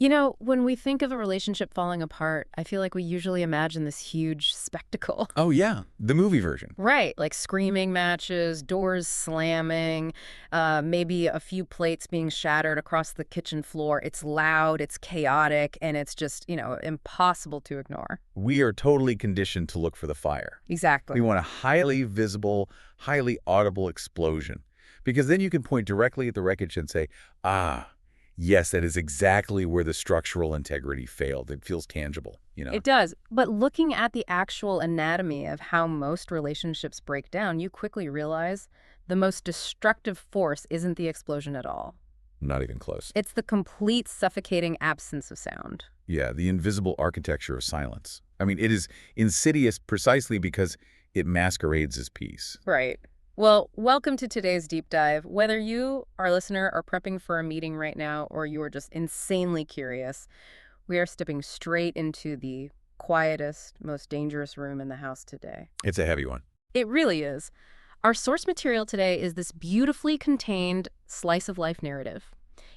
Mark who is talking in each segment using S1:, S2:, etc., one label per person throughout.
S1: You know, when we think of a relationship falling apart, I feel like we usually imagine this huge spectacle.
S2: Oh, yeah, the movie version.
S1: Right, like screaming matches, doors slamming, maybe a few plates being shattered across the kitchen floor. It's loud, it's chaotic, and it's just, impossible to ignore.
S2: We are totally conditioned to look for the fire.
S1: Exactly.
S2: We want a highly visible, highly audible explosion, because then you can point directly at the wreckage and say, ah, yes, that is exactly where the structural integrity failed. It feels tangible.
S1: It does. But looking at the actual anatomy of how most relationships break down, you quickly realize the most destructive force isn't the explosion at all.
S2: Not even close.
S1: It's the complete suffocating absence of sound.
S2: Yeah, the invisible architecture of silence. I mean, it is insidious precisely because it masquerades as peace.
S1: Right. Well, welcome to today's deep dive. Whether you, our listener, are prepping for a meeting right now or you are just insanely curious, we are stepping straight into the quietest, most dangerous room in the house today.
S2: It's a heavy one.
S1: It really is. Our source material today is this beautifully contained slice of life narrative.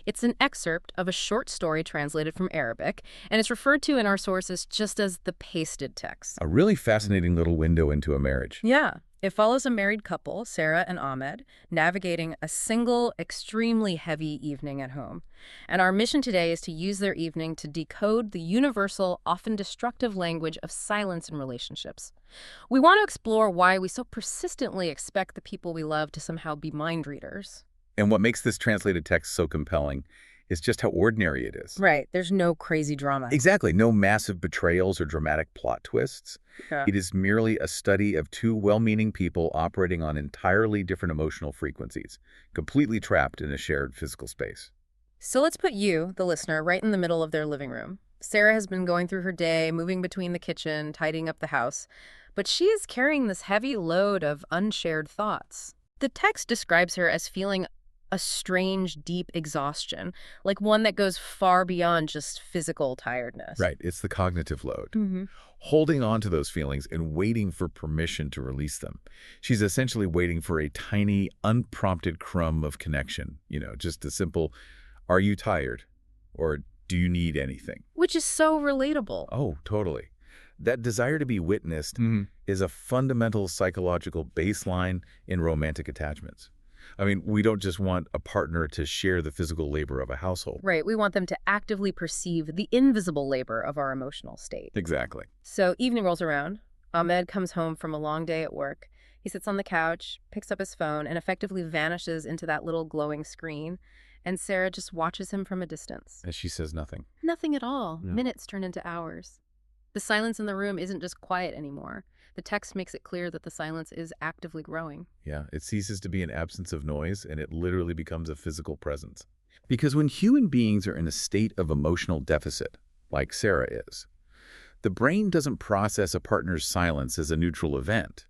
S1: It's an excerpt of a short story translated from Arabic, and it's referred to in our sources just as the pasted text.
S2: A really fascinating little window into a marriage.
S1: Yeah. It follows a married couple, Sarah and Ahmed, navigating a single, extremely heavy evening at home. And our mission today is to use their evening to decode the universal, often destructive language of silence in relationships. We want to explore why we so persistently expect the people we love to somehow be mind readers.
S2: And what makes this translated text so compelling is just how ordinary it is.
S1: Right. There's no crazy drama.
S2: Exactly. No massive betrayals or dramatic plot twists.
S1: Yeah.
S2: It is merely a study of two well-meaning people operating on entirely different emotional frequencies, completely trapped in a shared physical space.
S1: So let's put you, the listener, right in the middle of their living room. Sarah has been going through her day, moving between the kitchen, tidying up the house, but she is carrying this heavy load of unshared thoughts. The text describes her as feeling a strange, deep exhaustion, like one that goes far beyond just physical tiredness.
S2: Right. It's the cognitive load.
S1: Mm-hmm.
S2: Holding on to those feelings and waiting for permission to release them. She's essentially waiting for a tiny, unprompted crumb of connection. Just a simple, are you tired? Or do you need anything?
S1: Which is so relatable.
S2: Oh, totally. That desire to be witnessed is a fundamental psychological baseline in romantic attachments. I mean, we don't just want a partner to share the physical labor of a household.
S1: Right. We want them to actively perceive the invisible labor of our emotional state.
S2: Exactly.
S1: So evening rolls around. Ahmed comes home from a long day at work. He sits on the couch, picks up his phone, and effectively vanishes into that little glowing screen. And Sarah just watches him from a distance.
S2: As she says nothing.
S1: Nothing at all.
S2: No.
S1: Minutes turn into hours. The silence in the room isn't just quiet anymore. The text makes it clear that the silence is actively growing.
S2: Yeah, it ceases to be an absence of noise, and it literally becomes a physical presence. Because when human beings are in a state of emotional deficit, like Sarah is, the brain doesn't process a partner's silence as a neutral event.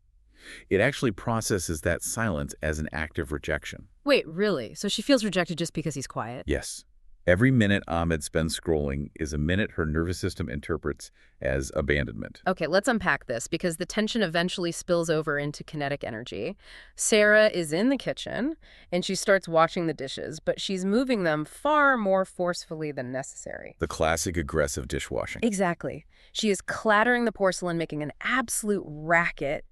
S2: It actually processes that silence as an act of rejection.
S1: Wait, really? So she feels rejected just because he's quiet?
S2: Yes. Every minute Ahmed spends scrolling is a minute her nervous system interprets as abandonment.
S1: Okay, let's unpack this because the tension eventually spills over into kinetic energy. Sarah is in the kitchen and she starts washing the dishes, but she's moving them far more forcefully than necessary.
S2: The classic aggressive dishwashing.
S1: Exactly. She is clattering the porcelain, making an absolute racket.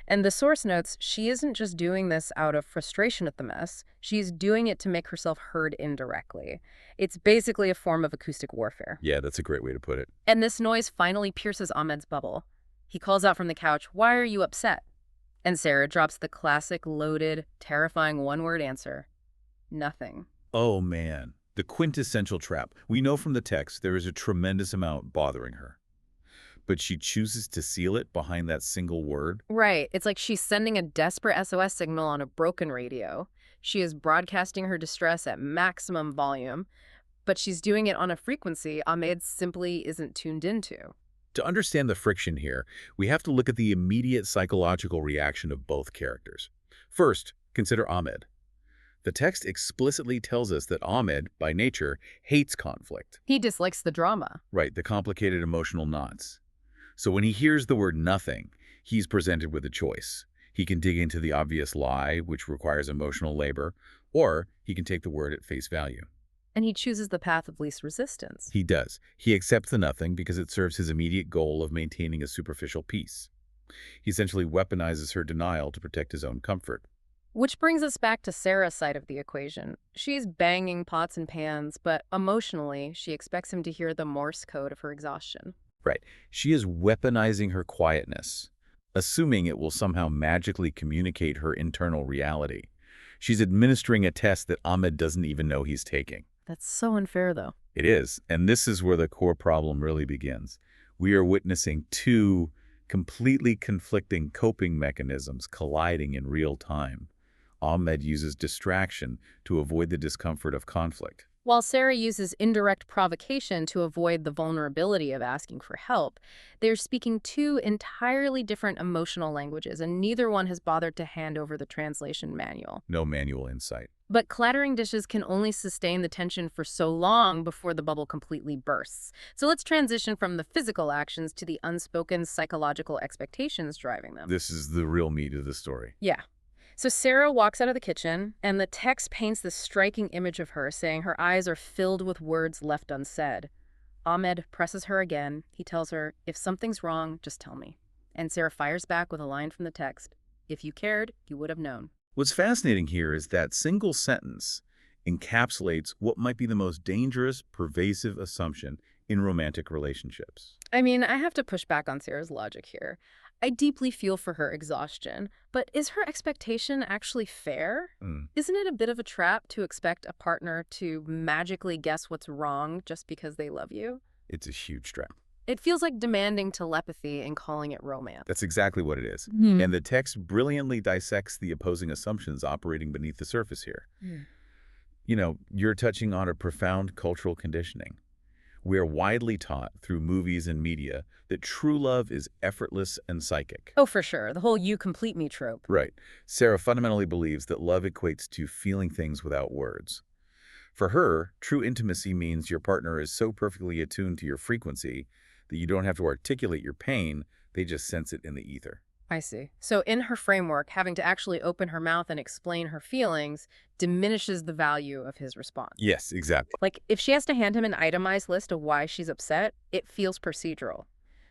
S1: And the source notes she isn't just doing this out of frustration at the mess. She's doing it to make herself heard indirectly. It's basically a form of acoustic warfare.
S2: Yeah, that's a great way to put it.
S1: And this noise finally pierces Ahmed's bubble. He calls out from the couch, "Why are you upset?" And Sarah drops the classic, loaded, terrifying one-word answer, "Nothing."
S2: Oh, man. The quintessential trap. We know from the text there is a tremendous amount bothering her. But she chooses to seal it behind that single word.
S1: Right. It's like she's sending a desperate SOS signal on a broken radio. She is broadcasting her distress at maximum volume, but she's doing it on a frequency Ahmed simply isn't tuned into.
S2: To understand the friction here, we have to look at the immediate psychological reaction of both characters. First, consider Ahmed. The text explicitly tells us that Ahmed, by nature, hates conflict.
S1: He dislikes the drama.
S2: Right, the complicated emotional knots. So when he hears the word nothing, he's presented with a choice. He can dig into the obvious lie, which requires emotional labor, or he can take the word at face value.
S1: And he chooses the path of least resistance.
S2: He does. He accepts the nothing because it serves his immediate goal of maintaining a superficial peace. He essentially weaponizes her denial to protect his own comfort.
S1: Which brings us back to Sarah's side of the equation. She's banging pots and pans, but emotionally, she expects him to hear the Morse code of her exhaustion.
S2: Right. She is weaponizing her quietness, assuming it will somehow magically communicate her internal reality. She's administering a test that Ahmed doesn't even know he's taking.
S1: That's so unfair, though.
S2: It is, and this is where the core problem really begins. We are witnessing two completely conflicting coping mechanisms colliding in real time. Ahmed uses distraction to avoid the discomfort of conflict.
S1: While Sarah uses indirect provocation to avoid the vulnerability of asking for help, they're speaking two entirely different emotional languages, and neither one has bothered to hand over the translation manual.
S2: No manual insight.
S1: But clattering dishes can only sustain the tension for so long before the bubble completely bursts. So let's transition from the physical actions to the unspoken psychological expectations driving them.
S2: This is the real meat of the story.
S1: Yeah. So Sarah walks out of the kitchen, and the text paints this striking image of her, saying her eyes are filled with words left unsaid. Ahmed presses her again. He tells her, "If something's wrong, just tell me." And Sarah fires back with a line from the text, "If you cared, you would have known."
S2: What's fascinating here is that single sentence encapsulates what might be the most dangerous, pervasive assumption in romantic relationships.
S1: I mean, I have to push back on Sarah's logic here. I deeply feel for her exhaustion, but is her expectation actually fair? Isn't it a bit of a trap to expect a partner to magically guess what's wrong just because they love you?
S2: It's a huge trap.
S1: It feels like demanding telepathy and calling it romance.
S2: That's exactly what it is. And the text brilliantly dissects the opposing assumptions operating beneath the surface here. You know, you're touching on a profound cultural conditioning. We are widely taught through movies and media that true love is effortless and psychic.
S1: Oh, for sure. The whole "you complete me" trope.
S2: Right. Sarah fundamentally believes that love equates to feeling things without words. For her, true intimacy means your partner is so perfectly attuned to your frequency that you don't have to articulate your pain, they just sense it in the ether.
S1: I see. So in her framework, having to actually open her mouth and explain her feelings diminishes the value of his response.
S2: Yes, exactly.
S1: Like, if she has to hand him an itemized list of why she's upset, it feels procedural.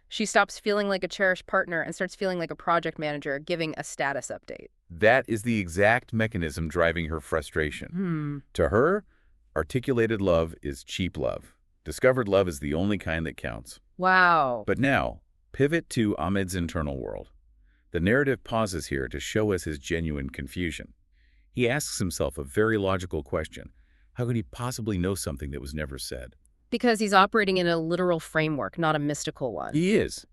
S1: She stops feeling like a cherished partner and starts feeling like a project manager giving a status update.
S2: That is the exact mechanism driving her frustration. To her, articulated love is cheap love. Discovered love is the only kind that counts.
S1: Wow.
S2: But now, pivot to Ahmed's internal world. The narrative pauses here to show us his genuine confusion. He asks himself a very logical question. How could he possibly know something that was never said?
S1: Because he's operating in a literal framework, not a mystical one.
S2: He is.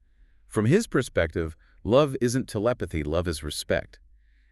S2: From his perspective, love isn't telepathy, love is respect.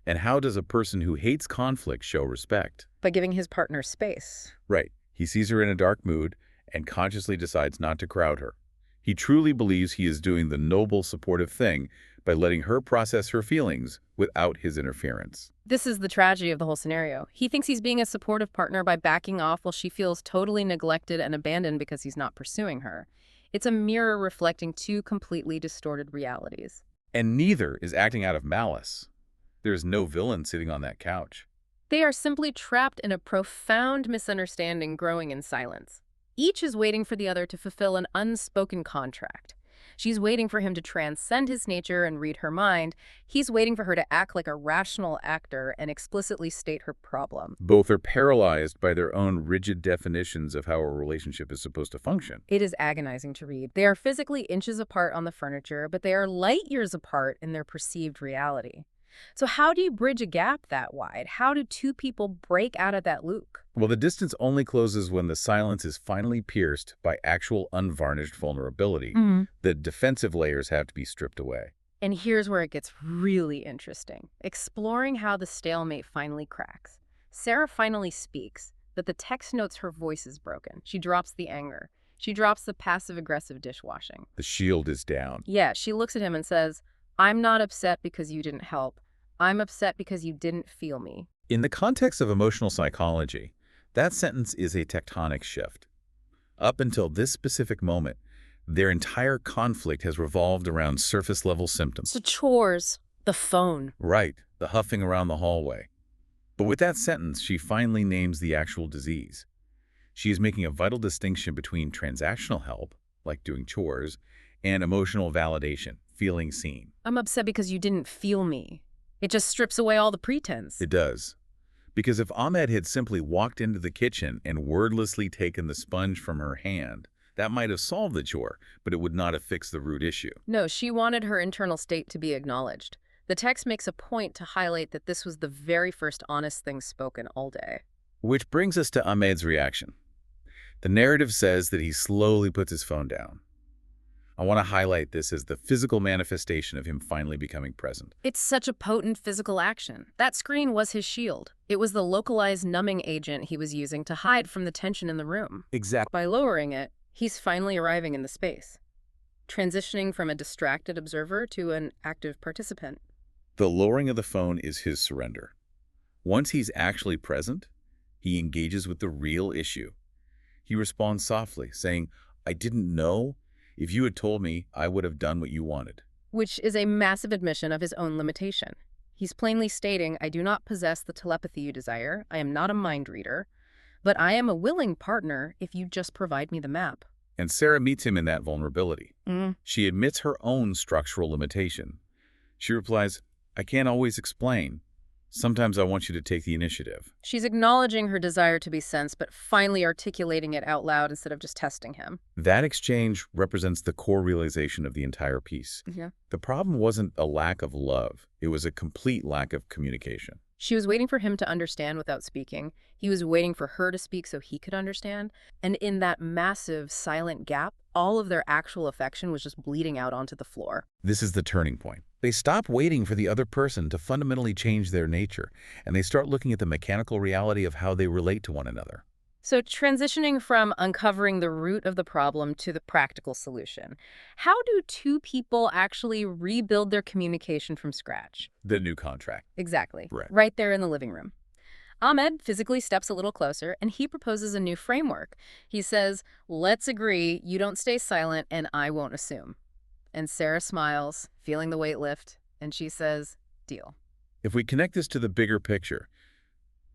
S2: And how does a person who hates conflict show respect?
S1: By giving his partner space.
S2: Right. He sees her in a dark mood and consciously decides not to crowd her. He truly believes he is doing the noble, supportive thing by letting her process her feelings without his interference.
S1: This is the tragedy of the whole scenario. He thinks he's being a supportive partner by backing off while she feels totally neglected and abandoned because he's not pursuing her. It's a mirror reflecting two completely distorted realities.
S2: And neither is acting out of malice. There's no villain sitting on that couch.
S1: They are simply trapped in a profound misunderstanding growing in silence. Each is waiting for the other to fulfill an unspoken contract. She's waiting for him to transcend his nature and read her mind. He's waiting for her to act like a rational actor and explicitly state her problem.
S2: Both are paralyzed by their own rigid definitions of how a relationship is supposed to function.
S1: It is agonizing to read. They are physically inches apart on the furniture, but they are light years apart in their perceived reality. So how do you bridge a gap that wide? How do two people break out of that loop?
S2: Well, the distance only closes when the silence is finally pierced by actual unvarnished vulnerability. The defensive layers have to be stripped away.
S1: And here's where it gets really interesting. Exploring how the stalemate finally cracks. Sarah finally speaks, but the text notes her voice is broken. She drops the anger. She drops the passive-aggressive dishwashing.
S2: The shield is down.
S1: Yeah, she looks at him and says, "I'm not upset because you didn't help. I'm upset because you didn't feel me."
S2: In the context of emotional psychology, that sentence is a tectonic shift. Up until this specific moment, their entire conflict has revolved around surface-level symptoms.
S1: So chores, the phone.
S2: Right, the huffing around the hallway. But with that sentence, she finally names the actual disease. She is making a vital distinction between transactional help, like doing chores, and emotional validation, feeling seen.
S1: I'm upset because you didn't feel me. It just strips away all the pretense.
S2: It does. Because if Ahmed had simply walked into the kitchen and wordlessly taken the sponge from her hand, that might have solved the chore, but it would not have fixed the root issue.
S1: No, she wanted her internal state to be acknowledged. The text makes a point to highlight that this was the very first honest thing spoken all day.
S2: Which brings us to Ahmed's reaction. The narrative says that he slowly puts his phone down. I want to highlight this as the physical manifestation of him finally becoming present.
S1: It's such a potent physical action. That screen was his shield. It was the localized numbing agent he was using to hide from the tension in the room.
S2: Exactly.
S1: By lowering it, he's finally arriving in the space, transitioning from a distracted observer to an active participant.
S2: The lowering of the phone is his surrender. Once he's actually present, he engages with the real issue. He responds softly, saying, "I didn't know. If you had told me, I would have done what you wanted."
S1: Which is a massive admission of his own limitation. He's plainly stating, I do not possess the telepathy you desire, I am not a mind reader, but I am a willing partner if you just provide me the map.
S2: And Sarah meets him in that vulnerability. She admits her own structural limitation. She replies, "I can't always explain. Sometimes I want you to take the initiative."
S1: She's acknowledging her desire to be sensed, but finally articulating it out loud instead of just testing him.
S2: That exchange represents the core realization of the entire piece.
S1: Yeah.
S2: The problem wasn't a lack of love. It was a complete lack of communication.
S1: She was waiting for him to understand without speaking. He was waiting for her to speak so he could understand. And in that massive, silent gap, all of their actual affection was just bleeding out onto the floor.
S2: This is the turning point. They stop waiting for the other person to fundamentally change their nature, and they start looking at the mechanical reality of how they relate to one another.
S1: So transitioning from uncovering the root of the problem to the practical solution, how do two people actually rebuild their communication from scratch?
S2: The new contract.
S1: Exactly.
S2: Right.
S1: Right there in the living room. Ahmed physically steps a little closer, and he proposes a new framework. He says, let's agree you don't stay silent and I won't assume. And Sarah smiles, feeling the weight lift, and she says, deal.
S2: If we connect this to the bigger picture,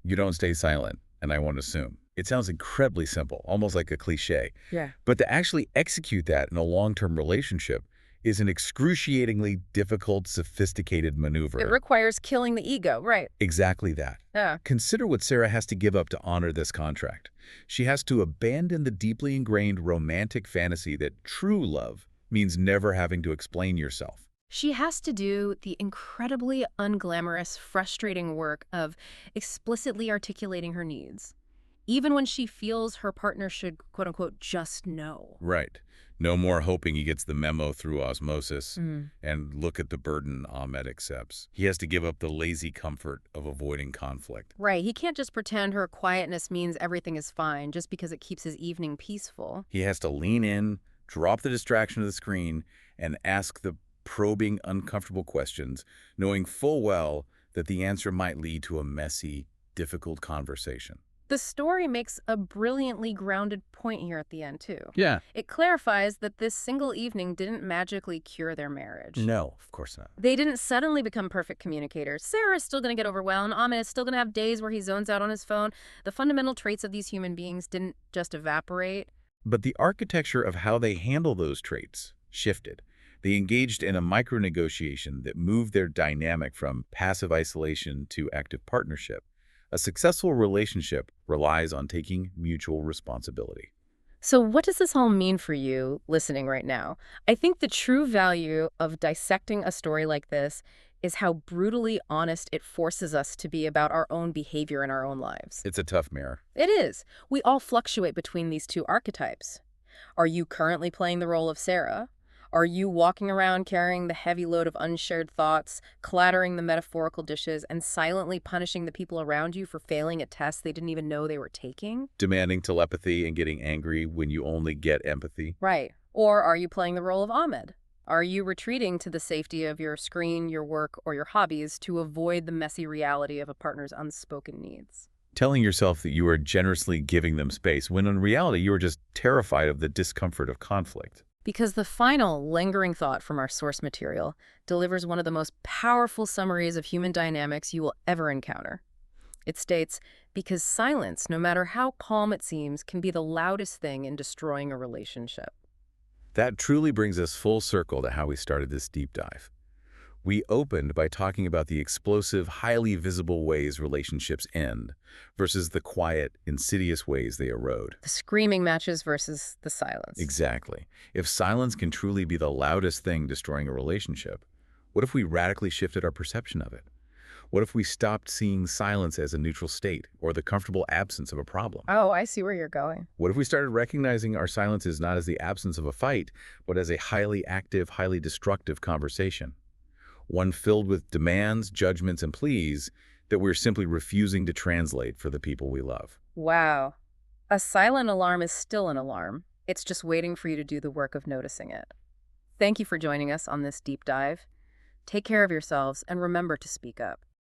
S2: you don't stay silent and I won't assume. It sounds incredibly simple, almost like a cliche.
S1: Yeah.
S2: But to actually execute that in a long-term relationship is an excruciatingly difficult, sophisticated maneuver.
S1: It requires killing the ego, right?
S2: Exactly that.
S1: Yeah.
S2: Consider what Sarah has to give up to honor this contract. She has to abandon the deeply ingrained romantic fantasy that true love means never having to explain yourself.
S1: She has to do the incredibly unglamorous, frustrating work of explicitly articulating her needs, even when she feels her partner should, quote-unquote, just know.
S2: Right. No more hoping he gets the memo through osmosis. And look at the burden Ahmed accepts. He has to give up the lazy comfort of avoiding conflict.
S1: Right. He can't just pretend her quietness means everything is fine just because it keeps his evening peaceful.
S2: He has to lean in, drop the distraction of the screen, and ask the probing, uncomfortable questions, knowing full well that the answer might lead to a messy, difficult conversation.
S1: The story makes a brilliantly grounded point here at the end, too.
S2: Yeah.
S1: It clarifies that this single evening didn't magically cure their marriage.
S2: No, of course not.
S1: They didn't suddenly become perfect communicators. Sarah's still going to get overwhelmed. Ahmed is still going to have days where he zones out on his phone. The fundamental traits of these human beings didn't just evaporate.
S2: But the architecture of how they handle those traits shifted. They engaged in a micro-negotiation that moved their dynamic from passive isolation to active partnership. A successful relationship relies on taking mutual responsibility.
S1: So what does this all mean for you listening right now? I think the true value of dissecting a story like this is how brutally honest it forces us to be about our own behavior in our own lives.
S2: It's a tough mirror.
S1: It is. We all fluctuate between these two archetypes. Are you currently playing the role of Sarah? Are you walking around carrying the heavy load of unshared thoughts, clattering the metaphorical dishes, and silently punishing the people around you for failing at tests they didn't even know they were taking?
S2: Demanding telepathy and getting angry when you only get empathy.
S1: Right. Or are you playing the role of Ahmed? Are you retreating to the safety of your screen, your work, or your hobbies to avoid the messy reality of a partner's unspoken needs?
S2: Telling yourself that you are generously giving them space, when in reality you are just terrified of the discomfort of conflict.
S1: Because the final, lingering thought from our source material delivers one of the most powerful summaries of human dynamics you will ever encounter. It states, because silence, no matter how calm it seems, can be the loudest thing in destroying a relationship.
S2: That truly brings us full circle to how we started this deep dive. We opened by talking about the explosive, highly visible ways relationships end versus the quiet, insidious ways they erode.
S1: The screaming matches versus the silence.
S2: Exactly. If silence can truly be the loudest thing destroying a relationship, what if we radically shifted our perception of it? What if we stopped seeing silence as a neutral state or the comfortable absence of a problem?
S1: Oh, I see where you're going.
S2: What if we started recognizing our silences not as the absence of a fight, but as a highly active, highly destructive conversation? One filled with demands, judgments, and pleas that we're simply refusing to translate for the people we love.
S1: Wow. A silent alarm is still an alarm. It's just waiting for you to do the work of noticing it. Thank you for joining us on this deep dive. Take care of yourselves and remember to speak up.